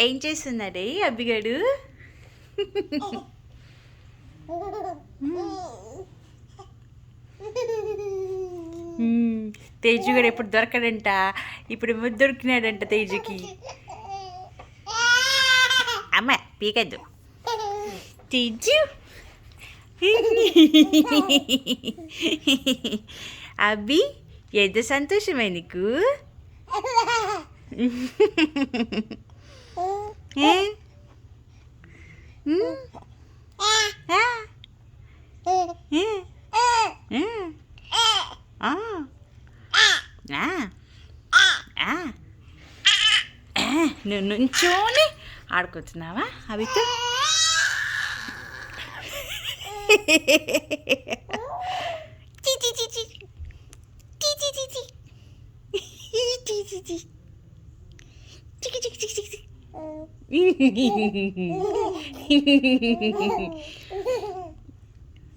ఏం చేస్తున్నాడే అబ్బిగాడు? తేజు గడు ఎప్పుడు దొరకడంట, ఇప్పుడు దొరికినాడంట తేజుకి. అమ్మ పీకద్దు తేజు. అబ్బి ఎంత సంతోషమే నీకు. నువ్వు నుంచోని ఆడుకుంటున్నావా అవితో?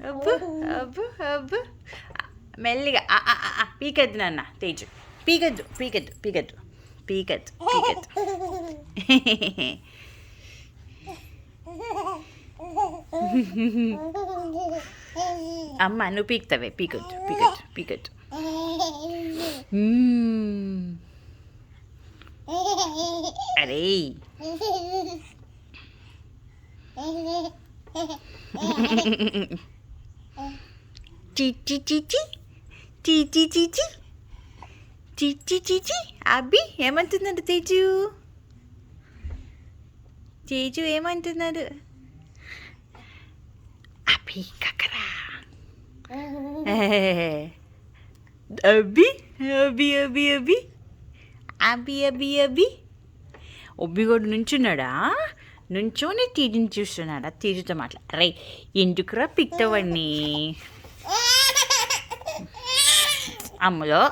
అబ్బు అబ్బు అబ్బు మెల్లిగా పీకద్దు నాన్న తేజు, పీకద్దు పీకద్దు పీకద్దు పీకద్దు పీకద్దు. అమ్మ నువ్వు పీకుతావే, పీకద్దు పీకద్దు పీకద్దు. అరే చిచి చిచి చిచి చిచి చిచి చిచి. అబ్బి ఏమంటున్నాడు తేజు? తేజు ఏమంటున్నాడు? అబ్బి కకరా. అబ్బి అబ్బి అబ్బి అబ్బి అబ్బి అబ్బి అబ్బి. ఒబ్బిగోడు నుంచున్నాడా? నుంచోని తీజుని చూస్తున్నాడా? తీజుతో రే ఎందుకురా పిక్తవన్నీ అమ్మలో